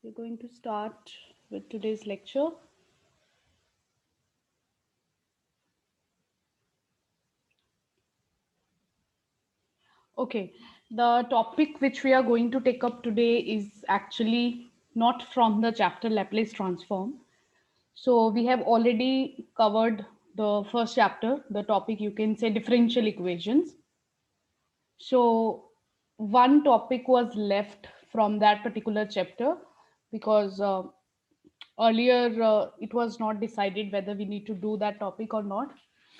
We're going to start with today's lecture. Okay, the topic which we are going to take up today is actually not from the chapter Laplace transform. So we have already covered the first chapter, the topic you can say differential equations. So one topic was left from that particular chapter because earlier it was not decided whether we need to do that topic or not.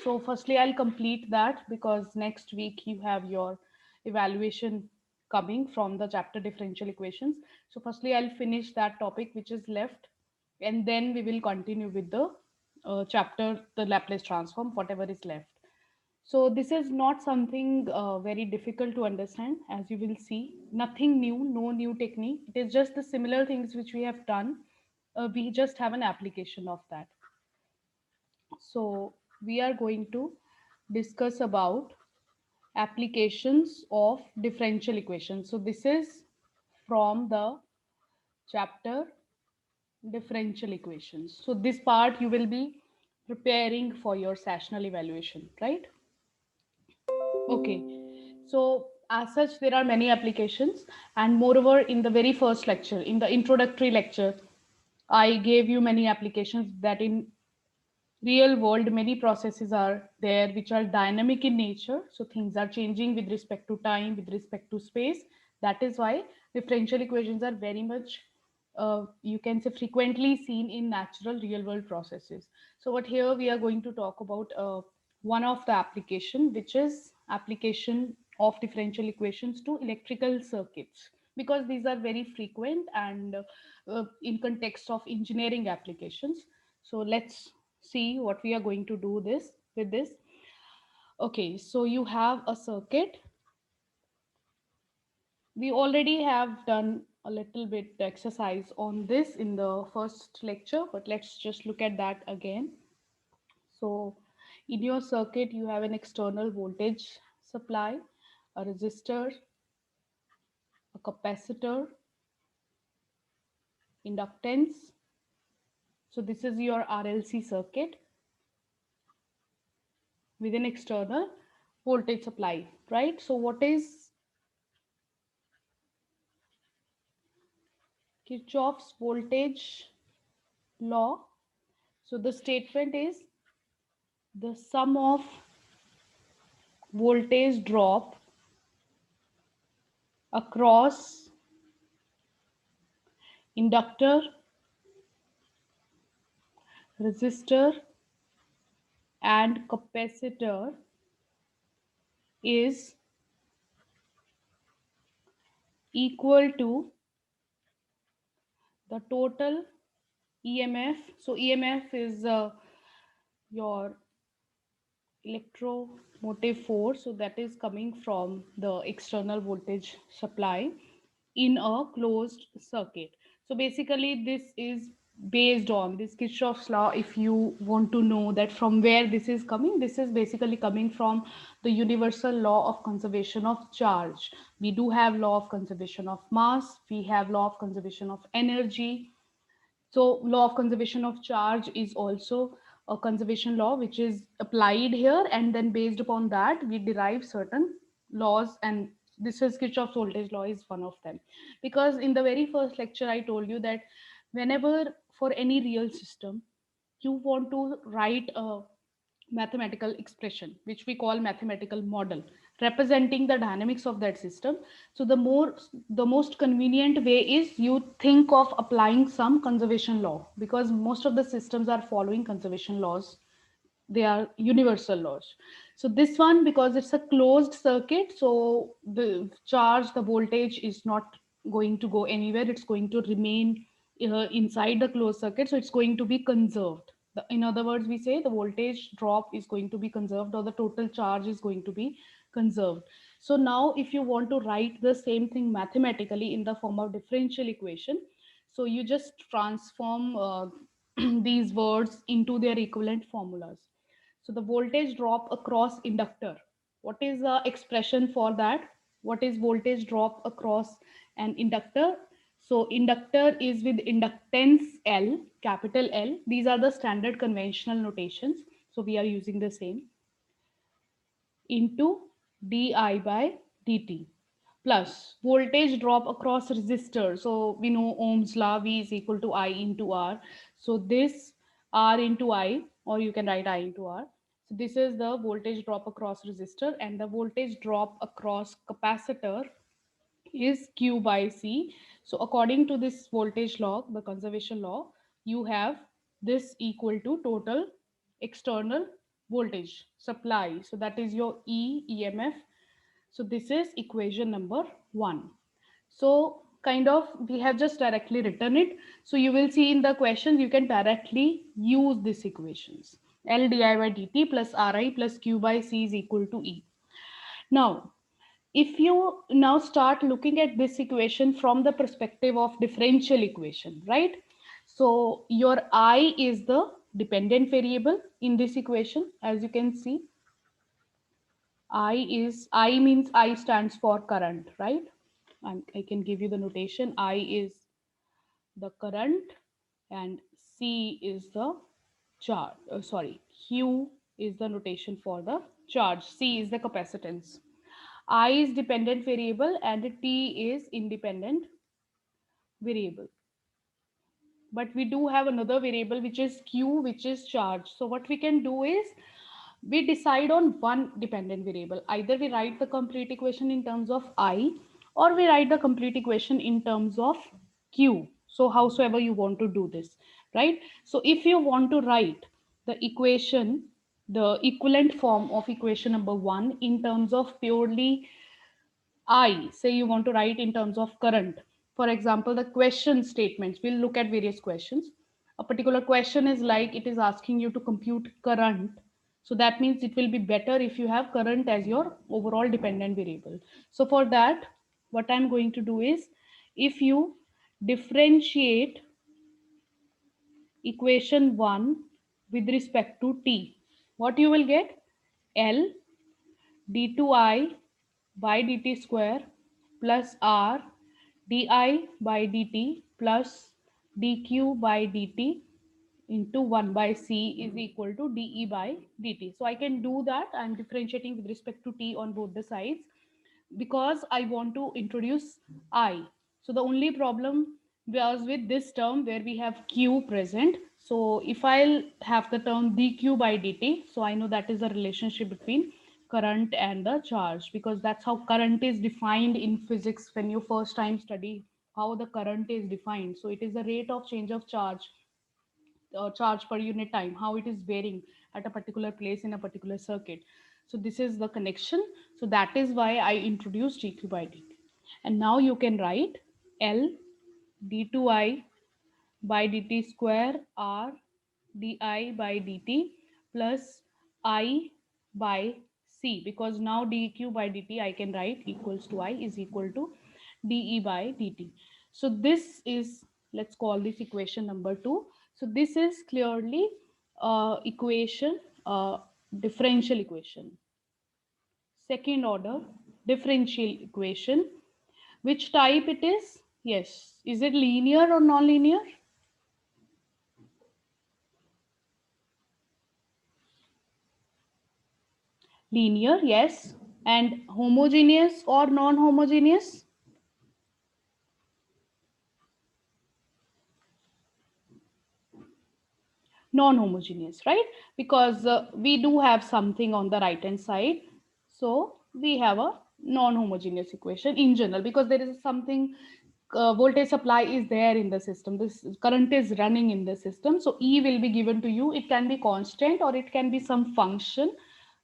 So firstly I'll complete that because next week you have your evaluation coming from the chapter differential equations. So firstly I'll finish that topic which is left, and then we will continue with the chapter the Laplace transform, whatever is left. So this is not something very difficult to understand. As you will see, nothing new, no new technique. It is just the similar things which we have done. We just have an application of that. So we are going to discuss about applications of differential equations. So this is from the chapter differential equations. So this part you will be preparing for your sessional evaluation, right? Okay, so as such, there are many applications, and moreover, in the very first lecture, in the introductory lecture, I gave you many applications that in real world many processes are there which are dynamic in nature. So things are changing with respect to time, with respect to space. That is why differential equations are very much you can say frequently seen in natural real world processes. So what here we are going to talk about one of the application, which is application of differential equations to electrical circuits, because these are very frequent and in context of engineering applications. So let's see what we are going to do this with this. Okay, so you have a circuit. We already have done a little bit exercise on this in the first lecture, but let's just look at that again. So in your circuit you have an external voltage supply, a resistor, a capacitor, inductance. So this is your RLC circuit with an external voltage supply, right? So what is Kirchhoff's voltage law? So the statement is the sum of voltage drop across inductor, resistor and capacitor is equal to the total EMF. So EMF is your electromotive force. So that is coming from the external voltage supply in a closed circuit. So basically this is based on this Kirchhoff's law. If you want to know that from where this is coming, this is basically coming from the universal law of conservation of charge. We do have law of conservation of mass, we have law of conservation of energy. So law of conservation of charge is also a conservation law which is applied here, and then based upon that we derive certain laws, and this is Kirchhoff's voltage law is one of them. Because in the very first lecture I told you that whenever for any real system you want to write a mathematical expression which we call mathematical model representing the dynamics of that system, so the most convenient way is you think of applying some conservation law, because most of the systems are following conservation laws. They are universal laws. So this one, because it's a closed circuit, so the charge, the voltage is not going to go anywhere, it's going to remain inside the closed circuit, so it's going to be conserved. In other words, we say the voltage drop is going to be conserved, or the total charge is going to be conserved. So now if you want to write the same thing mathematically in the form of differential equation, so you just transform these words into their equivalent formulas. So the voltage drop across inductor. What is the expression for that? What is voltage drop across an inductor? So inductor is with inductance L, capital L. These are the standard conventional notations. So we are using the same, into di by dt, plus voltage drop across resistor. So we know Ohm's law, V is equal to I into R. So this R into I, or you can write I into R. So this is the voltage drop across resistor, and the voltage drop across capacitor is Q by C. So according to this voltage law, the conservation law, you have this equal to total external voltage supply. So that is your EMF. So this is equation number 1. So kind of we have just directly written it. So you will see in the questions you can directly use these equations. L di by dt plus Ri plus Q by C is equal to E. Now if you now start looking at this equation from the perspective of differential equation, right? So your I is the dependent variable in this equation. As you can see, I means I stands for current, right? I can give you the notation. I is the current and C is the charge. Sorry, Q is the notation for the charge. C is the capacitance. I is dependent variable and T is independent variable. But we do have another variable which is Q, which is charge. So what we can do is we decide on one dependent variable. Either we write the complete equation in terms of I, or we write the complete equation in terms of Q. So howsoever you want to do this, right? So if you want to write the equation, the equivalent form of equation number 1 in terms of purely I, say you want to write in terms of current. For example, the question statements, we'll look at various questions. A particular question is like it is asking you to compute current. So that means it will be better if you have current as your overall dependent variable. So for that, what I'm going to do is if you differentiate equation 1 with respect to t, what you will get? L d2I by dt square plus R di by dt plus dq by dt into 1 by C is equal to dE by dt. So I can do that. I'm differentiating with respect to t on both the sides because I want to introduce I. So the only problem was with this term where we have Q present. So if I'll have the term dQ by dt, so I know that is the relationship between current and the charge, because that's how current is defined in physics when you first time study how the current is defined. So it is the rate of change of charge per unit time, how it is varying at a particular place in a particular circuit. So this is the connection. So that is why I introduced dq by dt. And now you can write L d2I by dt square R di by dt plus I by C, because now dq by dt I can write equals to I is equal to dE by dt. So this is, let's call this equation number 2. So this is clearly equation, differential equation, second order differential equation. Which type it is? Yes. Is it linear or non-linear? Linear, yes. And homogeneous or non-homogeneous? Non-homogeneous, right? Because we do have something on the right hand side. So we have a non-homogeneous equation in general, because there is something, voltage supply is there in the system. This current is running in the system. So E will be given to you. It can be constant or it can be some function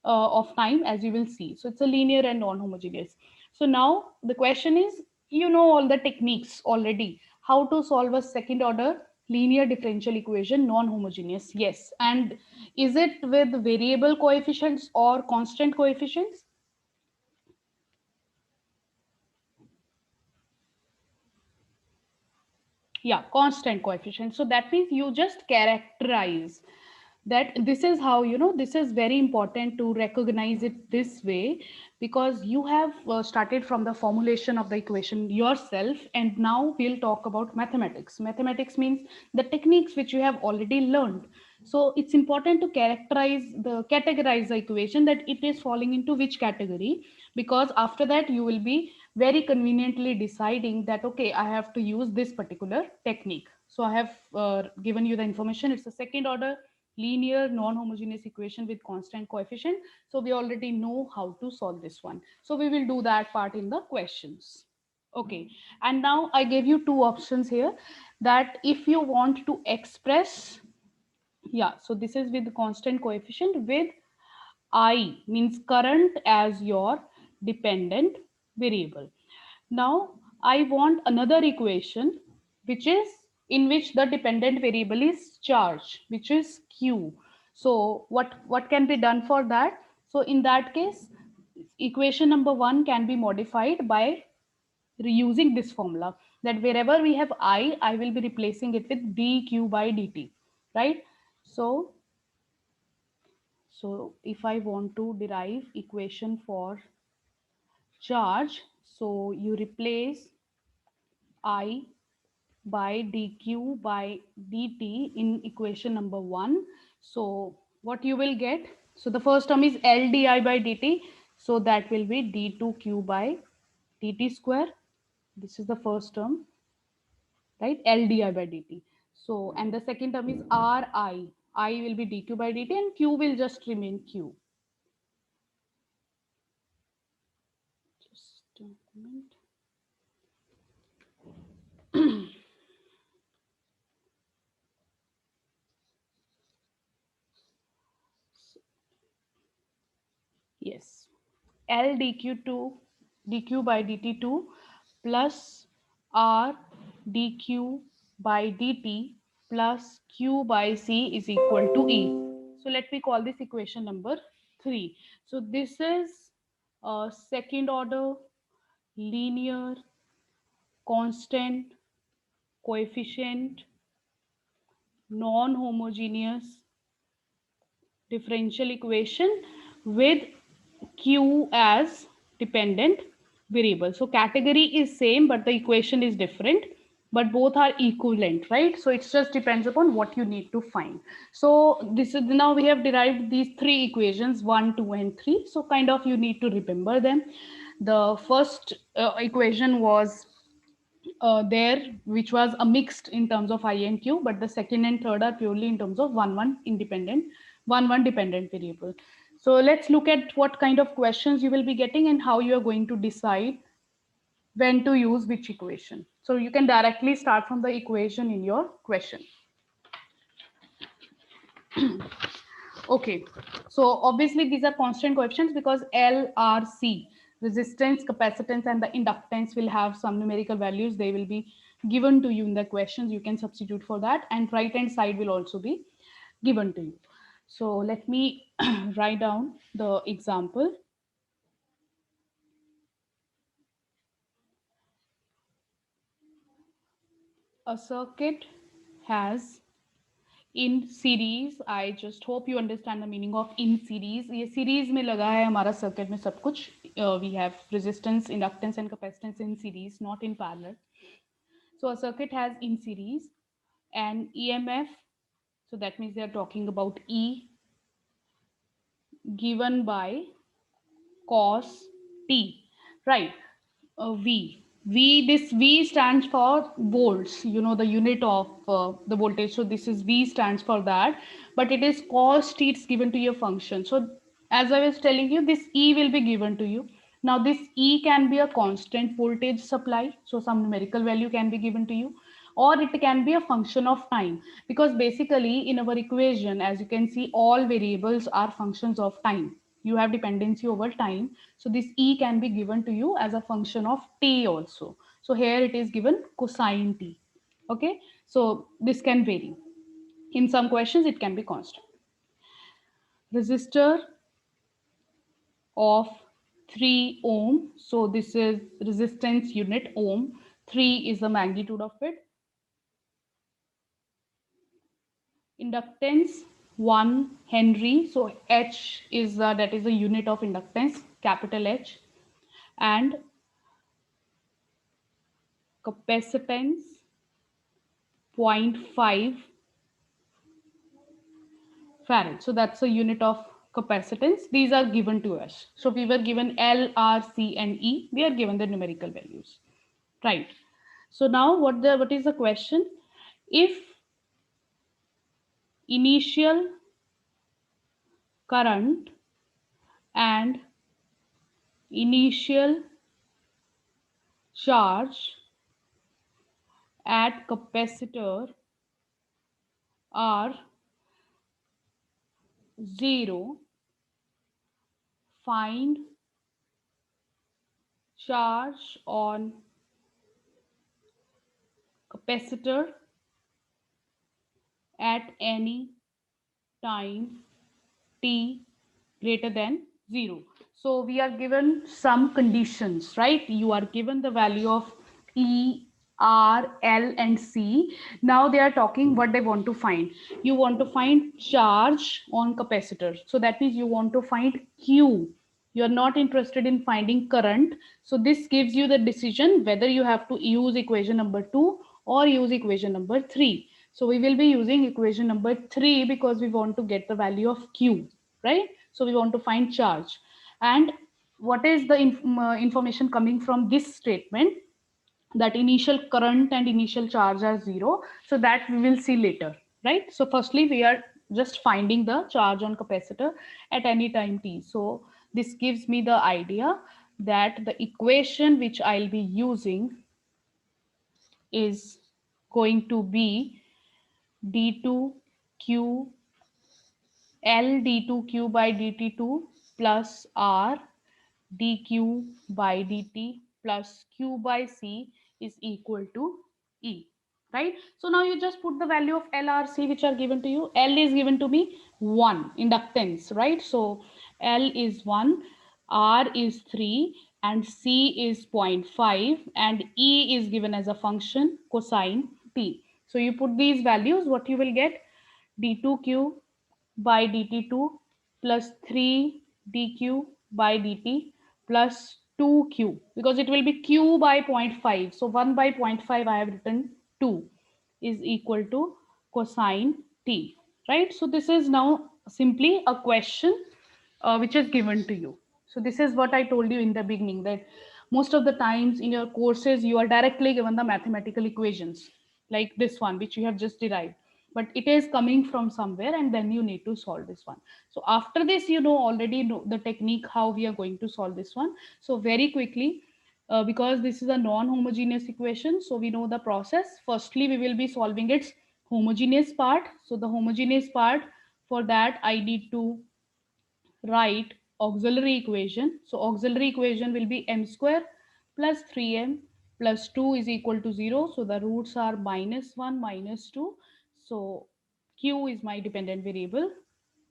of time, as you will see. So it's a linear and non-homogeneous. So now the question is, you know all the techniques already. How to solve a second order linear differential equation non-homogeneous? Yes. And is it with variable coefficients or constant coefficients? Yeah, constant coefficient. So that means you just characterize that this is how, this is very important to recognize it this way, because you have started from the formulation of the equation yourself, and now we'll talk about mathematics means the techniques which you have already learned. So it's important to categorize the equation, that it is falling into which category, because after that you will be very conveniently deciding that, okay, I have to use this particular technique. So I have given you the information. It's a second order linear non-homogeneous equation with constant coefficient. So we already know how to solve this one. So we will do that part in the questions. Okay. And now I gave you two options here, that if you want to express, yeah, so this is with constant coefficient with I means current as your dependent variable. Now I want another equation which is in which the dependent variable is charge, which is Q. So what can be done for that? So in that case, equation number one can be modified by reusing this formula, that wherever we have I will be replacing it with dq by dt, right? So if I want to derive equation for charge, so you replace I by dq by dt in equation number one. So what you will get, so the first term is LDI by dt, so that will be d2q by dt square. This is the first term, right? LDI by dt. So, and the second term is RI. I will be dq by dt and q will just remain q. Just a moment. Yes. L dq by dt2 plus R dq by dt plus q by c is equal to E. So let me call this equation number 3. So this is a second order linear constant coefficient non-homogeneous differential equation with q as dependent variable. So category is same but the equation is different, but both are equivalent, right? So it just depends upon what you need to find. So this is, now we have derived these three equations, 1, 2 and 3. So kind of you need to remember them. The first equation was there, which was a mixed in terms of I and Q, but the second and third are purely in terms of one dependent variable. So let's look at what kind of questions you will be getting and how you are going to decide when to use which equation. So you can directly start from the equation in your question. Okay, so obviously these are constant coefficients because L, R, C, resistance, capacitance, and the inductance will have some numerical values. They will be given to you in the questions. You can substitute for that, and right hand side will also be given to you. So let me write down the example. A circuit has in series, I just hope you understand the meaning of in series. ये series में लगा है हमारा circuit में सब कुछ. We have resistance, inductance and capacitance in series, not in parallel. So a circuit has in series and EMF, so that means they are talking about E, given by cos T, right? V. This V stands for volts, the unit of the voltage. So this is V stands for that, but it is cos T, it's given to your function. So as I was telling you, this E will be given to you. Now this E can be a constant voltage supply. So some numerical value can be given to you, or it can be a function of time, because basically in our equation, as you can see, all variables are functions of time. You have dependency over time. So this E can be given to you as a function of T also. So here it is given cosine T. Okay. So this can vary. In some questions, it can be constant. Resistor of 3 ohm. So this is resistance unit ohm. 3 is the magnitude of it. Inductance 1 Henry. So H is that is a unit of inductance, capital H, and capacitance 0.5 farad. So that's a unit of capacitance. These are given to us. So we were given L, R, C, and E. We are given the numerical values, right? So now what is the question? If initial current and initial charge at capacitor are 0, find charge on capacitor at any time t greater than 0. So we are given some conditions, right? You are given the value of E, R, L, and C. Now they are talking what they want to find. You want to find charge on capacitor. So that means you want to find Q. You are not interested in finding current. So this gives you the decision whether you have to use equation number 2 or use equation number 3. So we will be using equation number 3 because we want to get the value of Q, right? So we want to find charge. And what is the information coming from this statement? That initial current and initial charge are 0. So that we will see later, right? So firstly, we are just finding the charge on capacitor at any time t. So this gives me the idea that the equation which I'll be using is going to be d2q L d2q by dt2 plus R dq by dt plus q by c is equal to E, right? So now you just put the value of L, R, C which are given to you. L is given to me 1, inductance, right? So L is 1, R is 3, and C is 0.5, and E is given as a function cosine t. So you put these values, what you will get? d2q by dt2 plus 3 dq by dt plus 2q, because it will be q by 0.5. So 1 by 0.5 I have written 2 is equal to cosine t, right? So this is now simply a question which is given to you. So this is what I told you in the beginning, that most of the times in your courses you are directly given the mathematical equations like this one which you have just derived, but it is coming from somewhere and then you need to solve this one. So after this, you know already know the technique how we are going to solve this one. So very quickly, because this is a non-homogeneous equation, so we know the process. Firstly, we will be solving its homogeneous part. So the homogeneous part, for that I need to write auxiliary equation. So auxiliary equation will be m square plus 3m plus 2 is equal to 0. So the roots are -1, -2. So q is my dependent variable.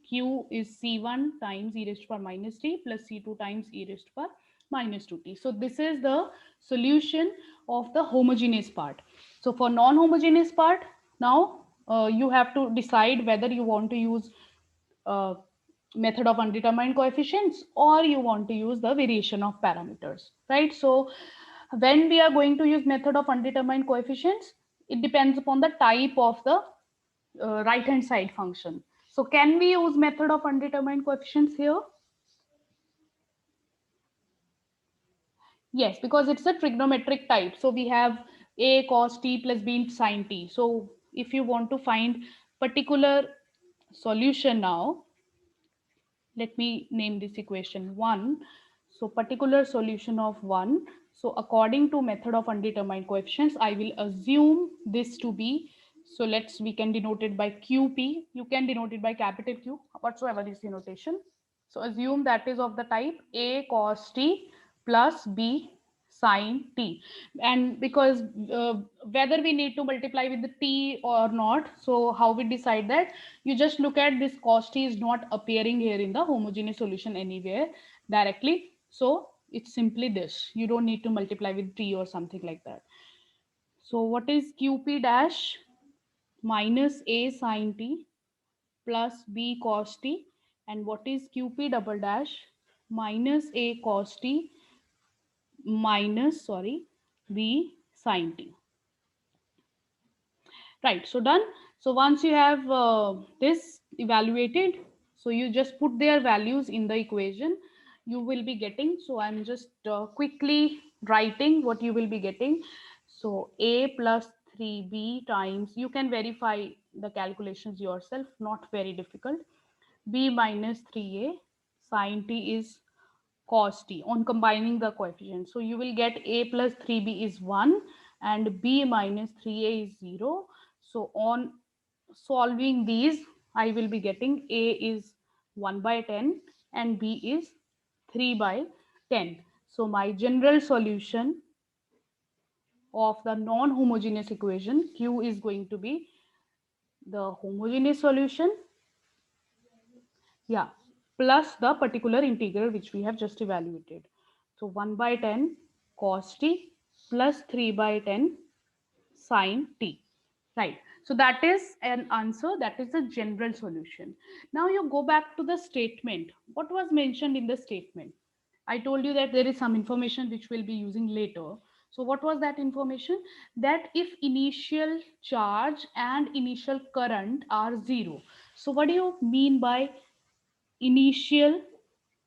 Q is C1 times e raised to power minus t plus C2 times e raised to power minus 2t. So this is the solution of the homogeneous part. So for non-homogeneous part, now you have to decide whether you want to use uh, method of undetermined coefficients or you want to use the variation of parameters, right? So when we are going to use method of undetermined coefficients, it depends upon the type of the right hand side function. So can we use method of undetermined coefficients here? Yes, because it's a trigonometric type. So we have a cos t plus b sin t. So if you want to find particular solution now, let me name this equation 1. So particular solution of 1. So according to method of undetermined coefficients, I will assume this to be, so we can denote it by QP. You can denote it by capital Q, whatsoever is the notation. So assume that is of the type A cos t plus B sine t. And because whether we need to multiply with the t or not, so how we decide that? You just look at this cos t is not appearing here in the homogeneous solution anywhere directly. So it's simply this. You don't need to multiply with t or something like that. So what is qp dash? Minus a sine t plus b cos t, and what is qp double dash minus a cos t minus, sorry, b sin t. Right, so done. So once you have this evaluated, so you just put their values in the equation you will be getting. So I'm just quickly writing what you will be getting. So a plus 3b times, you can verify the calculations yourself, not very difficult. B minus 3a sin t is cos t on combining the coefficients. So you will get a plus 3b is 1 and b minus 3a is 0. So on solving these, I will be getting a is 1 by 10 and b is 3 by 10. So my general solution of the non-homogeneous equation q is going to be the homogeneous solution, yeah, plus the particular integral which we have just evaluated. So 1 by 10 cos t plus 3 by 10 sin t. Right. So that is an answer. That is the general solution. Now you go back to the statement. What was mentioned in the statement? I told you that there is some information which we'll be using later. So what was that information? That if initial charge and initial current are zero. So what do you mean by initial?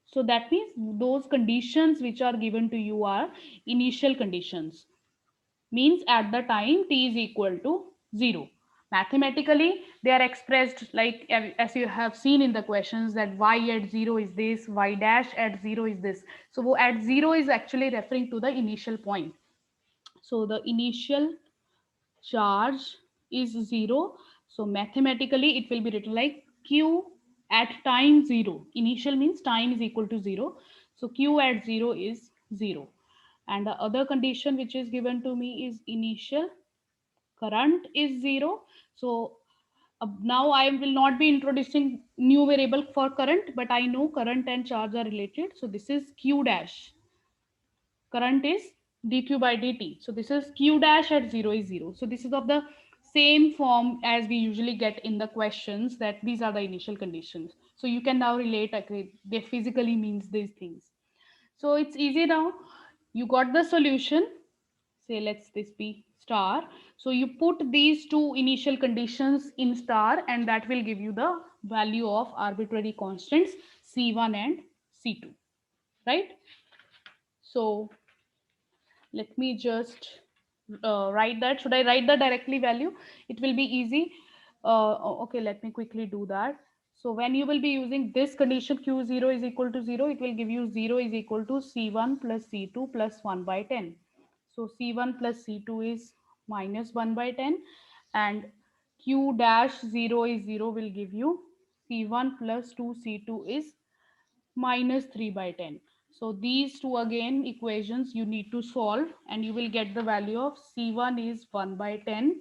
So that means those conditions which are given to you are initial conditions, means at the time t is equal to 0. Mathematically they are expressed like as you have seen in the questions, that y at 0 is this, y dash at 0 is this. So at 0 is actually referring to the initial point. So the initial charge is 0. So mathematically it will be written like q at time 0. Initial means time is equal to 0. So q at 0 is 0. And the other condition which is given to me is initial current is 0. So now I will not be introducing new variable for current, but I know current and charge are related. So this is q dash. Current is dq by dt. So this is q dash at 0 is 0. So this is of the same form as we usually get in the questions, that these are the initial conditions. So you can now relate, okay, they physically means these things. So it's easy now. You got the solution. Say let's this be star. So you put these two initial conditions in star and that will give you the value of arbitrary constants C1 and C2, right? So let me just write that. Should I write the directly value? It will be easy. Okay, let me quickly do that. So when you will be using this condition q0 is equal to 0, it will give you 0 is equal to c1 plus c2 plus 1 by 10. So c1 plus c2 is minus 1 by 10 and q dash 0 is 0 will give you c1 plus 2 c2 is minus 3 by 10. So these two again equations you need to solve and you will get the value of C1 is 1 by 10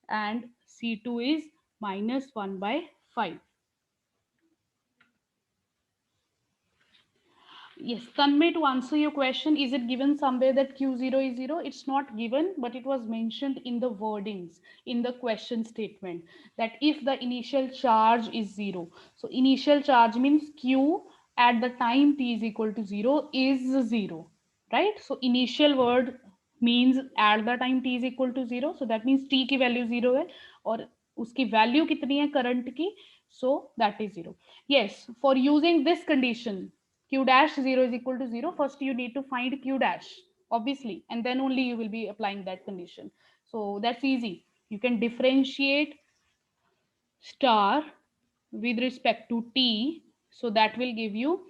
and C2 is minus 1 by 5. Yes, Tanmay, to answer your question, is it given somewhere that Q0 is 0? It's not given, but it was mentioned in the wordings, in the question statement, that if the initial charge is 0, so initial charge means Q at the time t is equal to 0 is 0, right? So initial word means at the time t is equal to 0, so that means t की value 0 है और उसकी value कितनी है current की, so that is 0. Yes, for using this condition q dash 0 is equal to 0, first you need to find q dash, obviously, and then only you will be applying that condition. So that's easy. You can differentiate star with respect to t. So that will give you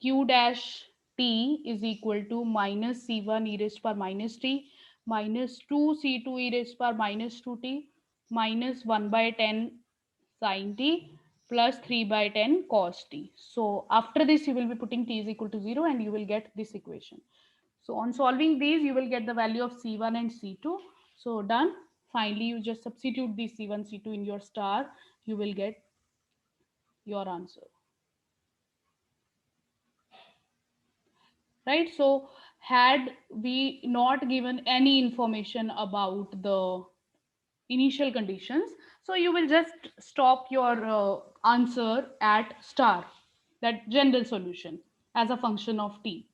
q dash t is equal to minus c1 e raised to power minus t minus 2 c2 e raised to power minus 2t minus 1 by 10 sin t plus 3 by 10 cos t. So after this you will be putting t is equal to 0 and you will get this equation. So on solving these you will get the value of c1 and c2. So done. Finally you just substitute the c1 c2 in your star, you will get your answer, right? So had we not given any information about the initial conditions. So you will just stop your answer at star, that general solution, as a function of t.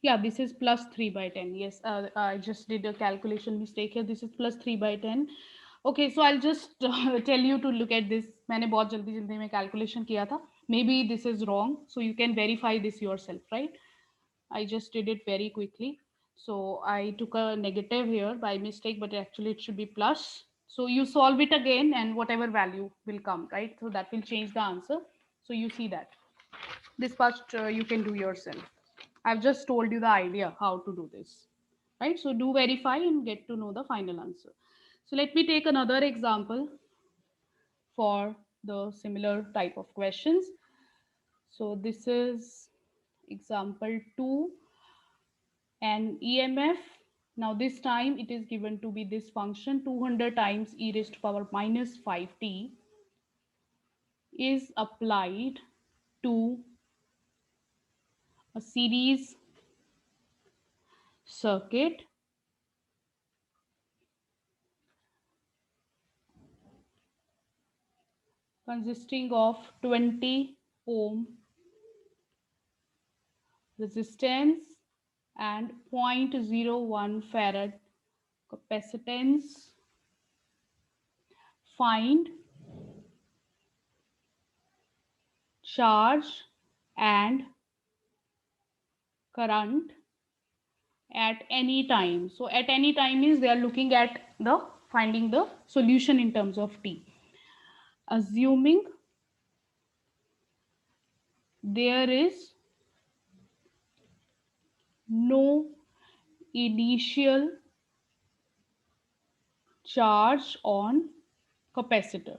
Yeah, this is plus 3 by 10. Yes, I just did a calculation mistake here. This is plus 3 by 10. Okay, so I'll just tell you to look at this. मैंने बहुत जल्दी जल्दी में calculation किया था. Maybe this is wrong, so you can verify this yourself, right? I just did it very quickly. So I took a negative here by mistake, but actually it should be plus. So you solve it again, and whatever value will come, right? So that will change the answer. So you see that. This part you can do yourself. I've just told you the idea how to do this, right? So do verify and get to know the final answer. So let me take another example for the similar type of questions. So this is example 2, and EMF. Now this time it is given to be this function 200 times e raised to power minus 5t is applied to a series circuit consisting of 20 ohm resistance and 0.01 farad capacitance. Find charge and current at any time. So at any time means they are looking at the finding the solution in terms of t. Assuming there is no initial charge on capacitor,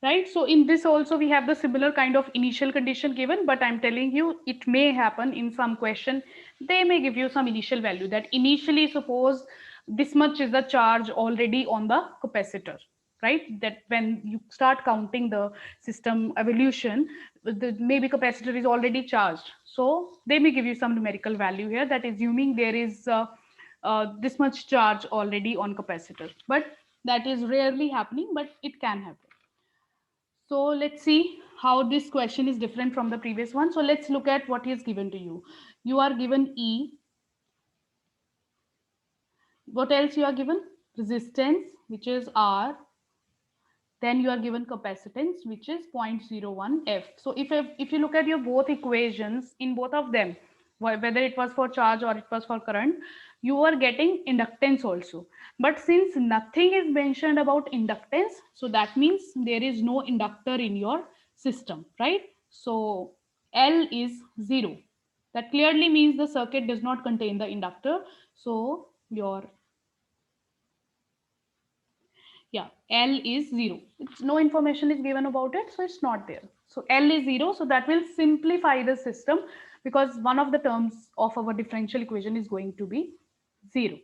right? So in this also we have the similar kind of initial condition given, but I'm telling you it may happen in some question. They may give you some initial value that initially suppose this much is the charge already on the capacitor, right? That when you start counting the system evolution, the maybe capacitor is already charged, so they may give you some numerical value here, that assuming there is this much charge already on capacitor, but that is rarely happening, but it can happen. So let's see how this question is different from the previous one. So let's look at what is given to you. You are given E. What else you are given? Resistance, which is R. Then you are given capacitance, which is 0.01 F. So if you look at your both equations, in both of them, whether it was for charge or it was for current, you are getting inductance also. But since nothing is mentioned about inductance, so that means there is no inductor in your system, right? So L is 0. That clearly means the circuit does not contain the inductor. So your, yeah, L is 0. It's no information is given about it, so it's not there. So L is 0, so that will simplify the system because one of the terms of our differential equation is going to be 0,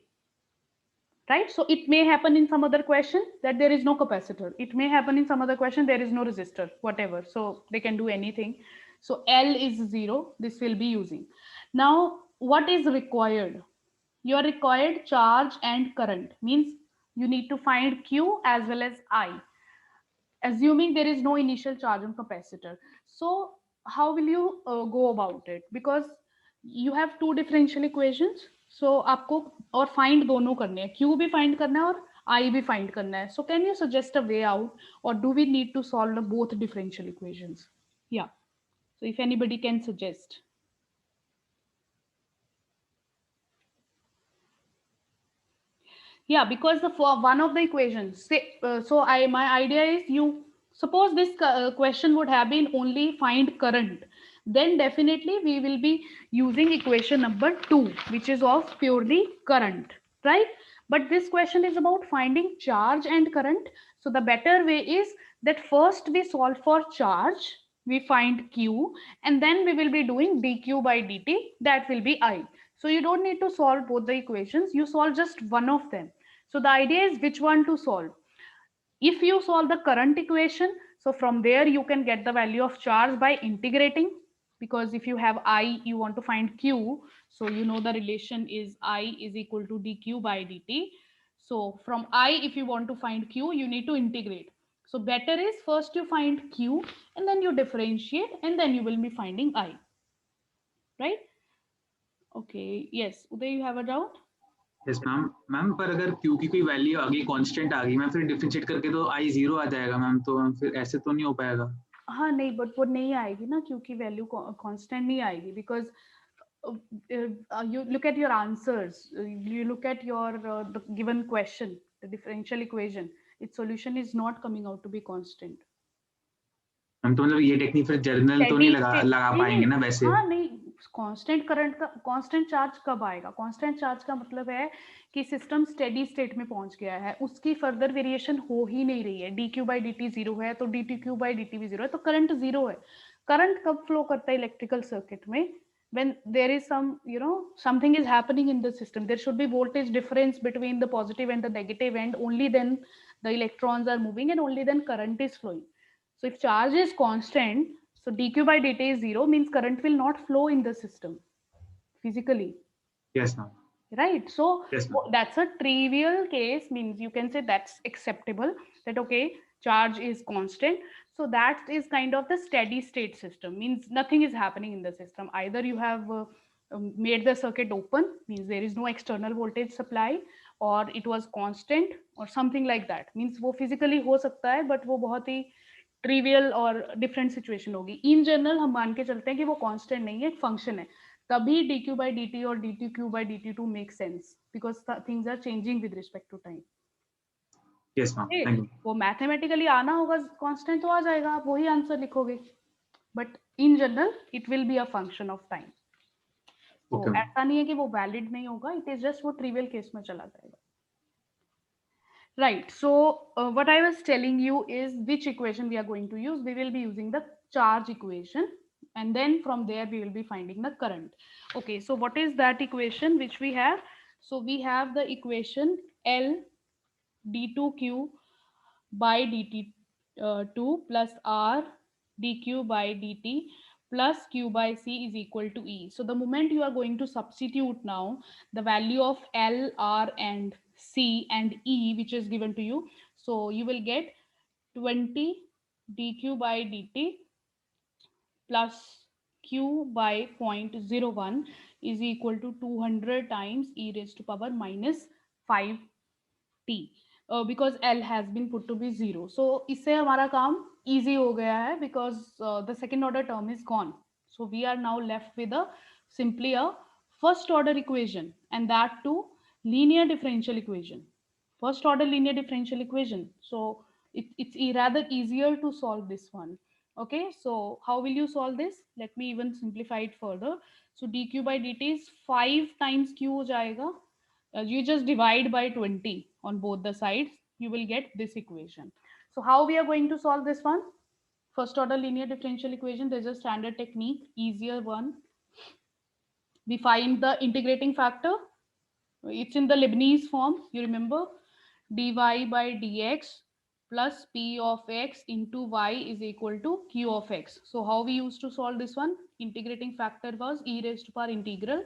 right? So it may happen in some other question that there is no capacitor. It may happen in some other question there is no resistor, whatever. So they can do anything. So L is 0. This will be using. Now what is required? You are required charge and current, means you need to find Q as well as I, assuming there is no initial charge on capacitor. So how will you go about it? Because you have two differential equations, so आपको और find दोनों करने हैं, Q भी find करना है और I भी find करना है. So can you suggest a way out, or do we need to solve both differential equations? Yeah. So if anybody can suggest. Yeah, because the for one of the equations say, so I my idea is, you suppose this question would have been only find current, then definitely we will be using equation number 2, which is of purely current, right? But this question is about finding charge and current, so the better way is that first we solve for charge, we find Q, and then we will be doing dq by dt, that will be I. So you don't need to solve both the equations, you solve just one of them. So the idea is which one to solve. If you solve the current equation, So from there you can get the value of charge by integrating, because if you have I, you want to find Q, so you know the relation is I is equal to dq by dt. So from I, if you want to find Q, you need to integrate. So better is first you find Q and then you differentiate and then you will be finding I, right? Okay, yes, Uday, you have a doubt? Yes ma'am. Ma'am पर अगर Q की कोई value आ गई, constant आ गई ma'am, फिर differentiate करके तो आई zero आ जाएगा मैम, तो फिर ऐसे तो नहीं हो पाएगा। हाँ नहीं, बट वो नहीं आएगी ना, क्योंकि वैल्यू कांस्टेंट नहीं आएगी, because you look at your answers, you look at your the given question, the differential equation, its solution is not coming out to be constant. Ma'am तो मतलब ये टेक्निक फिर जर्नल तो नहीं Steady लगा state लगा नहीं पाएंगे नहीं, ना वैसे। हाँ नहीं, कांस्टेंट करंट का कांस्टेंट चार्ज कब आएगा? कांस्टेंट चार्ज का मतलब है कि सिस्टम स्टेडी स्टेट में पहुंच गया है, उसकी फर्दर वेरिएशन हो ही नहीं रही है। D Q by D T zero है तो D T Q by D T भी जीरो है, तो करंट जीरो है। करंट कब फ्लो करता है इलेक्ट्रिकल सर्किट में? when there is some, you know, something is happening in the system, there should be voltage difference between the positive and the negative end, only then the electrons are moving and only then current is flowing. So if charge is constant, so dq by dt is zero, means current will not flow in the system physically. Yes ma'am. Right, so yes ma'am. that's a trivial case, means you can say that's acceptable, that okay, charge is constant, so that is kind of the steady state system, means nothing is happening in the system. Either you have made the circuit open, means there is no external voltage supply, or it was constant or something like that, means वो physically हो सकता है, but वो बहुत ही trivial और different situation होगी। In general हम मान के चलते हैं कि वो कांस्टेंट नहीं है, एक फंक्शन है, तभी dq by dt और dtq by dt2 make sense, because things are changing with respect to time. Yes ma'am, thank you. वो मैथमेटिकली आना होगा कांस्टेंट तो आ जाएगा, आप वही आंसर लिखोगे, but in general it will be a function of time. तो ओके मैम। ऐसा नहीं है कि वो वैलिड नहीं होगा, इट इज जस्ट वो ट्रिवियल केस में चला जाएगा। Right, so what I was telling you is which equation we are going to use. We will be using the charge equation, and then from there we will be finding the current. Okay, so what is that equation which we have? So we have the equation L d2q by dt2 plus R dq by dt plus q by c is equal to E. So the moment you are going to substitute now the value of L, R and C and E which is given to you, so you will get 20 dq by dt plus q by 0.01 is equal to 200 times e raised to power minus 5t, because L has been put to be 0. So इससे हमारा काम easy हो गया है, because the second order term is gone. So we are now left with a simply a first order equation, and that too linear differential equation. First order linear differential equation. So it's rather easier to solve this one. Okay, so how will you solve this? Let me even simplify it further. So dq by dt is 5 times q हो जाएगा. You just divide by 20 on both the sides, you will get this equation. So how we are going to solve this one? First order linear differential equation, there's a standard technique, easier one. We find the integrating factor. It's in the Leibniz form, you remember, dy by dx plus p of x into y is equal to q of x. So how we used to solve this one? Integrating factor was e raised to power integral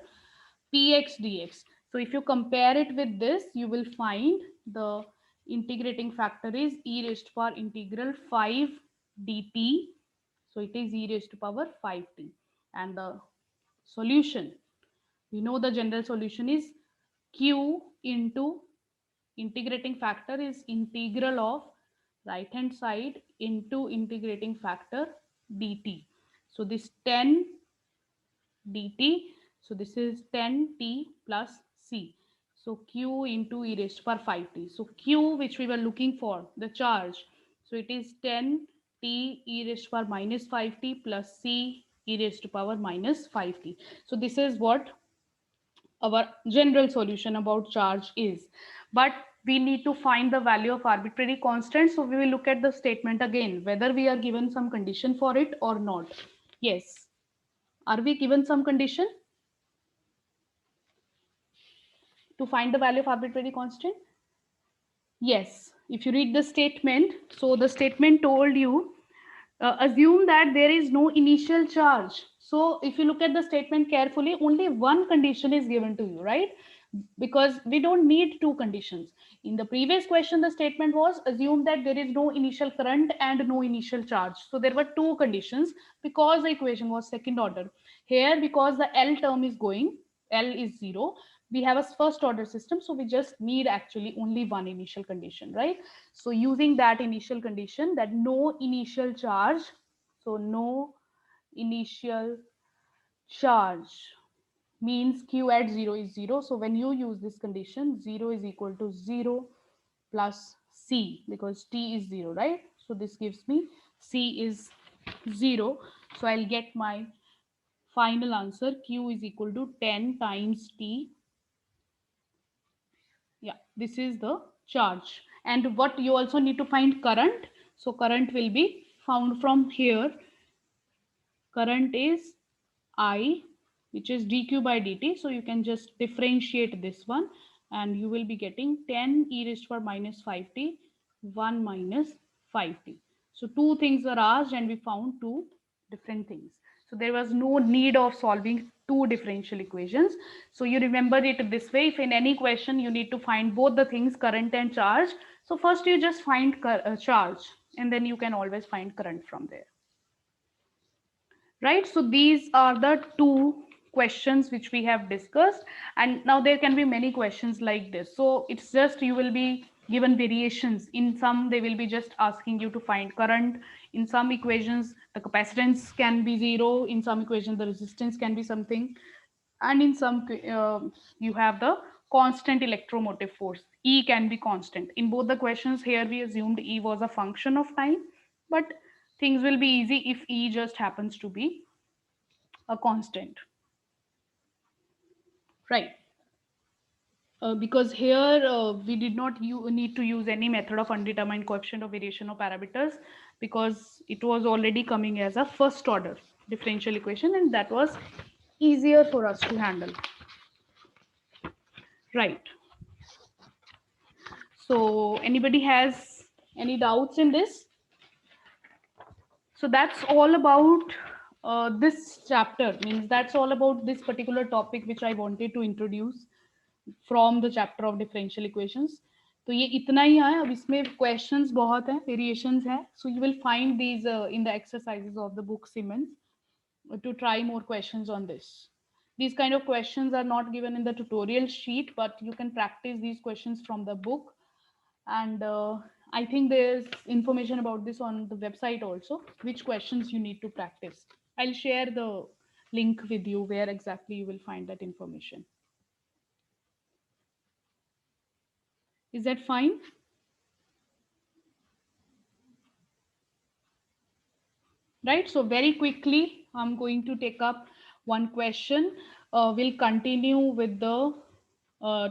px dx. So if you compare it with this, you will find the integrating factor is e raised to power integral 5 dt. So it is e raised to power 5t. And the solution, we know the general solution is q into integrating factor is integral of right hand side into integrating factor dt. So this 10 dt, so this is 10t plus c. So q into e raised to power 5t. So q, which we were looking for, the charge, so it is 10t e raised to power minus 5t plus c e raised to power minus 5t. So this is what our general solution about charge is. But we need to find the value of arbitrary constant, so we will look at the statement again, whether we are given some condition for it or not. Yes, are we given some condition to find the value of arbitrary constant? Yes, if you read the statement, so the statement told you assume that there is no initial charge. So if you look at the statement carefully, only one condition is given to you, right? Because we don't need two conditions. In the previous question, the statement was assume that there is no initial current and no initial charge. So there were two conditions because the equation was second order. Here, because the L term is going, L is 0, we have a first order system. So we just need actually only one initial condition, right? So using that initial condition, that no initial charge, so no initial charge means q at 0 is 0. So when you use this condition, 0 is equal to 0 plus c, because t is 0, right? So this gives me c is 0. So I'll get my final answer, q is equal to 10 times t. Yeah, this is the charge. And what you also need to find current. So current will be found from here. Current is I, which is dq by dt. So you can just differentiate this one and you will be getting 10 e raised to power minus 5t, 1 minus 5t. So two things are asked and we found two different things. So there was no need of solving two differential equations. So you remember it this way. If in any question you need to find both the things, current and charge. So first you just find charge and then you can always find current from there. Right, so these are the two questions which we have discussed, and now there can be many questions like this. So it's just you will be given variations. In some they will be just asking you to find current. In some equations the capacitance can be 0, in some equations the resistance can be something, and in some you have the constant electromotive force, E can be constant. In both the questions here we assumed E was a function of time, but things will be easy if E just happens to be a constant, right? Because here we did not need to use any method of undetermined coefficient of variation of parameters, because it was already coming as a first order differential equation and that was easier for us to handle, right? So anybody has any doubts in this? So that's all about this chapter, means that's all about this particular topic which I wanted to introduce from the chapter of differential equations. तो ये इतना ही है, अब इसमें questions बहुत हैं, variations हैं, so you will find these in the exercises of the book Siemens to try more questions on this. These kind of questions are not given in the tutorial sheet, but you can practice these questions from the book. And I think there's information about this on the website also, which questions you need to practice. I'll share the link with you where exactly you will find that information. Is that fine? Right, so very quickly I'm going to take up one question. We'll continue with the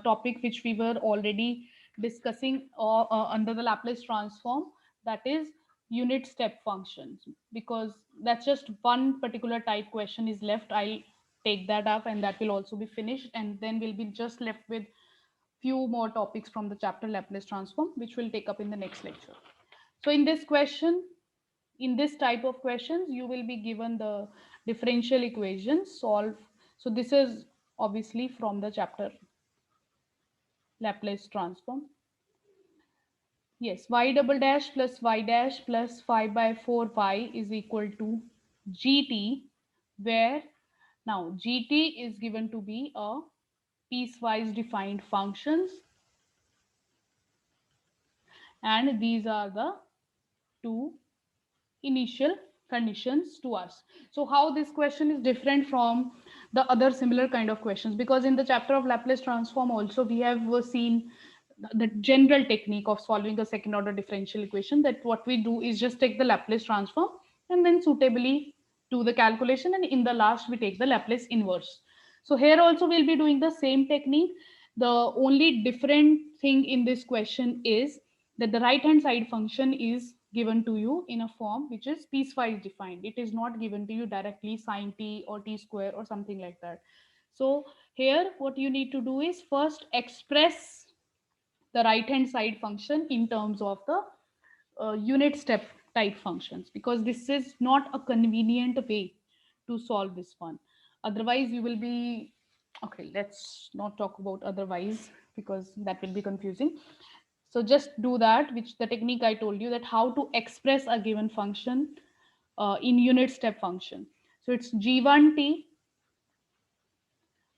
topic which we were already discussing under the Laplace transform, that is unit step functions, because that's just one particular type question is left. I'll take that up and that will also be finished, and then we'll be just left with few more topics from the chapter Laplace transform, which we'll take up in the next lecture. So in this question, in this type of questions, you will be given the differential equations solve. So this is obviously from the chapter Laplace transform. Yes, y double dash plus y dash plus 5 by 4 pi is equal to gt, where now gt is given to be a piecewise defined functions, and these are the two initial conditions to us. So how this question is different from the other similar kind of questions, because in the chapter of Laplace transform also we have seen the general technique of solving a second order differential equation, that what we do is just take the Laplace transform and then suitably do the calculation, and in the last we take the Laplace inverse. So here also we'll be doing the same technique. The only different thing in this question is that the right hand side function is given to you in a form which is piecewise defined. It is not given to you directly sine t or t square or something like that. So here what you need to do is first express the right hand side function in terms of the unit step type functions, because this is not a convenient way to solve this one. Otherwise you will be, okay, let's not talk about otherwise because that will be confusing. So just do that, which the technique I told you, that how to express a given function in unit step function. So it's g1t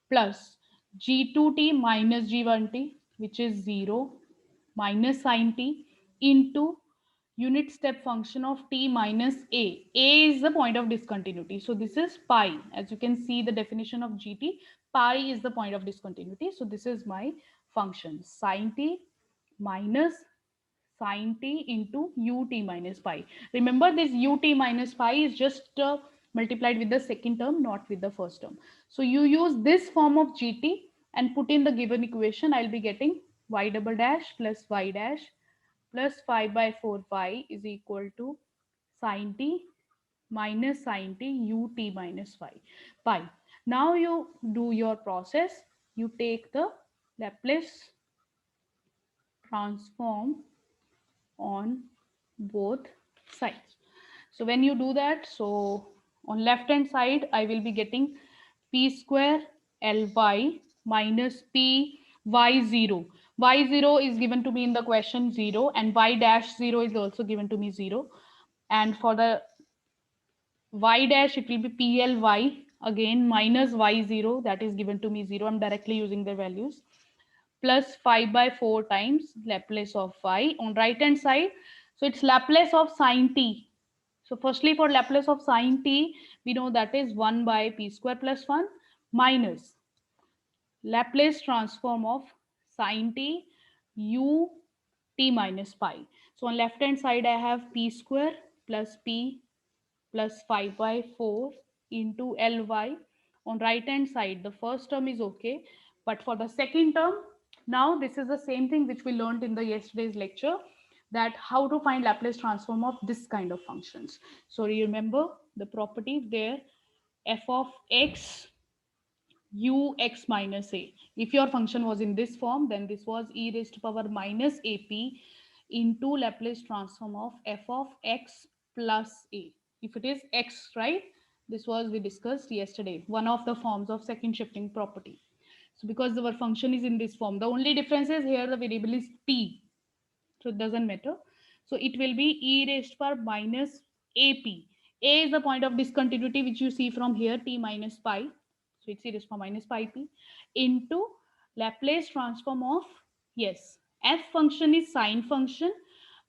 plus g2t minus g1t, which is 0, minus sine t, into unit step function of t minus a. A is the point of discontinuity. So this is pi. As you can see the definition of gt, pi is the point of discontinuity. So this is my function, sine t minus sine t into ut minus pi. Remember, this ut minus pi is just multiplied with the second term, not with the first term. So you use this form of gt and put in the given equation. I'll be getting y double dash plus y dash plus 5 by 4 pi is equal to sine t minus sine t ut minus pi. Now you do your process. You take the Laplace transform on both sides. So when you do that, so on left hand side I will be getting p square ly minus p y0. Y0 is given to me in the question 0, and y dash 0 is also given to me 0. And for the y dash it will be ply again minus y0, that is given to me 0. I'm directly using the values, plus 5 by 4 times Laplace of y on right hand side. So it's Laplace of sine t. So firstly for Laplace of sine t, we know that is 1 by p square plus 1 minus Laplace transform of sine t u t minus pi. So on left hand side I have p square plus p plus 5 by 4 into ly. On right hand side the first term is okay, but for the second term, now this is the same thing which we learned in the yesterday's lecture, that how to find Laplace transform of this kind of functions. So you remember the property there, f of x ux minus a. If your function was in this form, then this was e raised to power minus ap into Laplace transform of f of x plus a. If it is x, right? This was we discussed yesterday, one of the forms of second shifting property. So because our function is in this form, the only difference is here the variable is t, so it doesn't matter. So it will be e raised to power minus ap. A is the point of discontinuity which you see from here, t minus pi. So it's e raised to power minus pi p into Laplace transform of, yes, f function is sine function,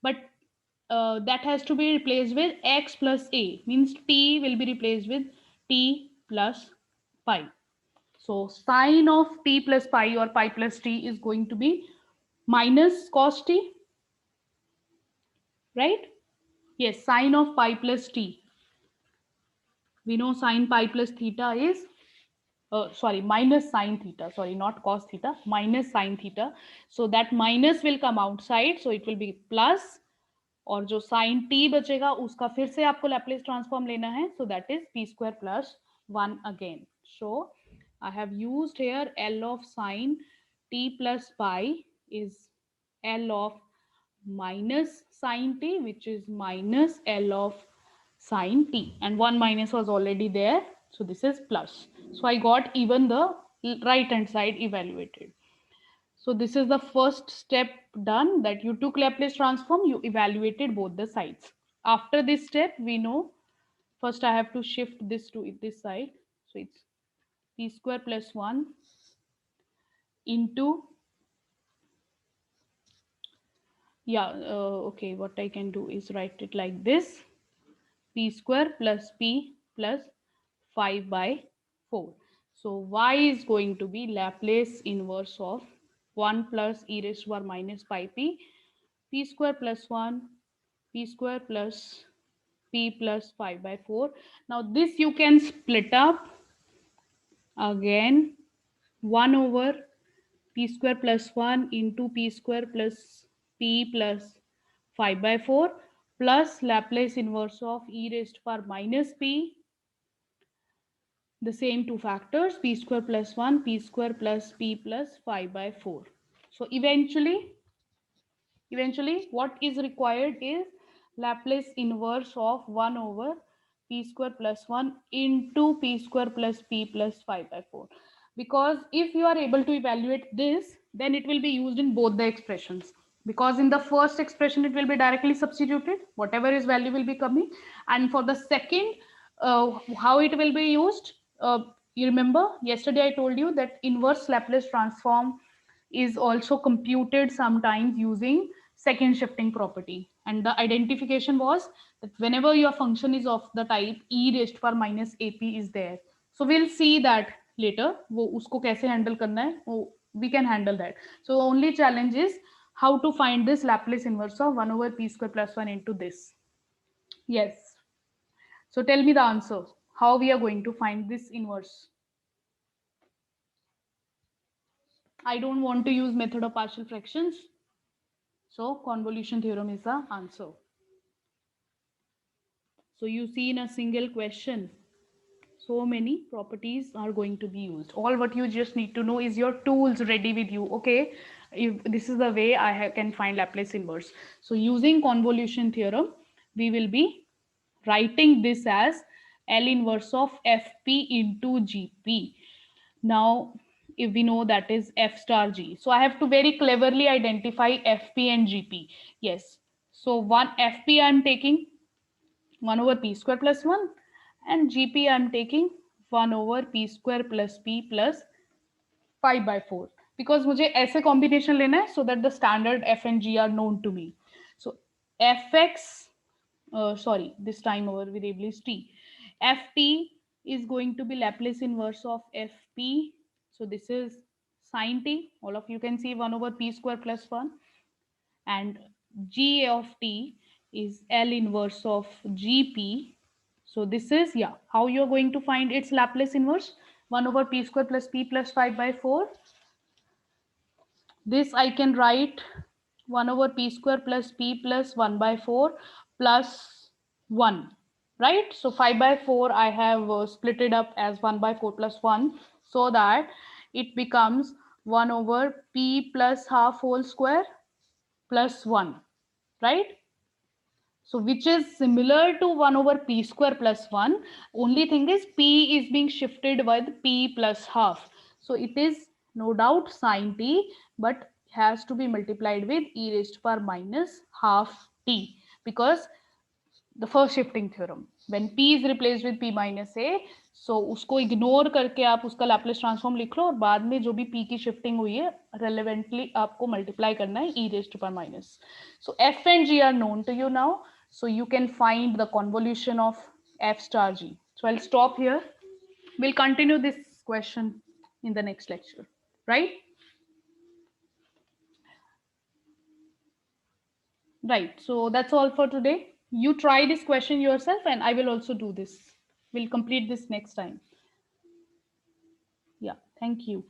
but that has to be replaced with x plus a, means t will be replaced with t plus pi. So sine of t plus pi or pi plus t is going to be minus cos t, right? Yes, sine of pi plus t. We know sine pi plus theta is, sorry, minus sine theta, sorry, not cos theta, minus sine theta. So that minus will come outside, so it will be plus, और जो sin t बचेगा उसका फिर से आपको Laplace transform लेना है, so that is p square plus 1 again. So I have used here L of sine t plus pi is L of minus sine t, which is minus L of sine t, and one minus was already there, so this is plus. So I got even the right hand side evaluated. So this is the first step done, that you took Laplace transform, you evaluated both the sides. After this step, we know first I have to shift this to this side. So it's p square plus 1 into, yeah, okay, what I can do is write it like this, p square plus p plus 5 by 4. So y is going to be Laplace inverse of 1 plus e raised to power minus pi p square plus 1 p square plus p plus 5 by 4. Now this you can split up again, 1 over p square plus 1 into p square plus p plus 5 by 4 plus Laplace inverse of e raised to power minus p, the same two factors, p square plus 1 p square plus p plus 5 by 4. So eventually what is required is Laplace inverse of 1 over p square plus 1 into p square plus p plus 5 by 4. Because if you are able to evaluate this, then it will be used in both the expressions. Because in the first expression, it will be directly substituted, whatever is value will be coming. And for the second, how it will be used, you remember yesterday I told you that inverse Laplace transform is also computed sometimes using second shifting property, and the identification was that whenever your function is of the type e raised to power minus ap is there. So we'll see that later, वो उसको कैसे handle करना है, we can handle that. So only challenge is how to find this Laplace inverse of 1 over p square plus 1 into this. Yes, so tell me the answer, how we are going to find this inverse. I don't want to use method of partial fractions, so convolution theorem is the answer. So you see in a single question, so many properties are going to be used. All what you just need to know is your tools ready with you. Okay, if this is the way I can find Laplace inverse. So using convolution theorem, we will be writing this as L inverse of Fp into Gp. Now, if we know that is F star G, so I have to very cleverly identify Fp and Gp. Yes, so one Fp I am taking 1 over p square plus 1, and Gp I am taking 1 over p square plus p plus 5 by 4, because मुझे ऐसे combination लेना है so that the standard f and g are known to me. So fx, sorry, this time our variable is t. Ft is going to be Laplace inverse of fp. So this is sine t. All of you can see 1 over p square plus 1. And g of t is L inverse of gp. So this is, yeah, how you're going to find its Laplace inverse, 1 over p square plus p plus 5 by 4. This I can write 1 over p square plus p plus 1 by 4 plus 1, right? So 5 by 4 I have split it up as 1 by 4 plus 1, so that it becomes 1 over p plus half whole square plus 1, right? So which is similar to 1 over p square plus 1. Only thing is p is being shifted with p plus half. So it is no doubt sine t, but has to be multiplied with e raised to power minus half t, because the first shifting theorem, when p is replaced with p minus a, so उसको ignore करके आप उसका Laplace transform लिख लो, और बाद में जो भी p की shifting हुई है relevantly आपको multiply करना है e raised to power minus. So f and g are known to you now, so you can find the convolution of f star g. So I'll stop here. We'll continue this question in the next lecture, right? Right, so that's all for today. You try this question yourself, and I will also do this. We'll complete this next time. Yeah, thank you.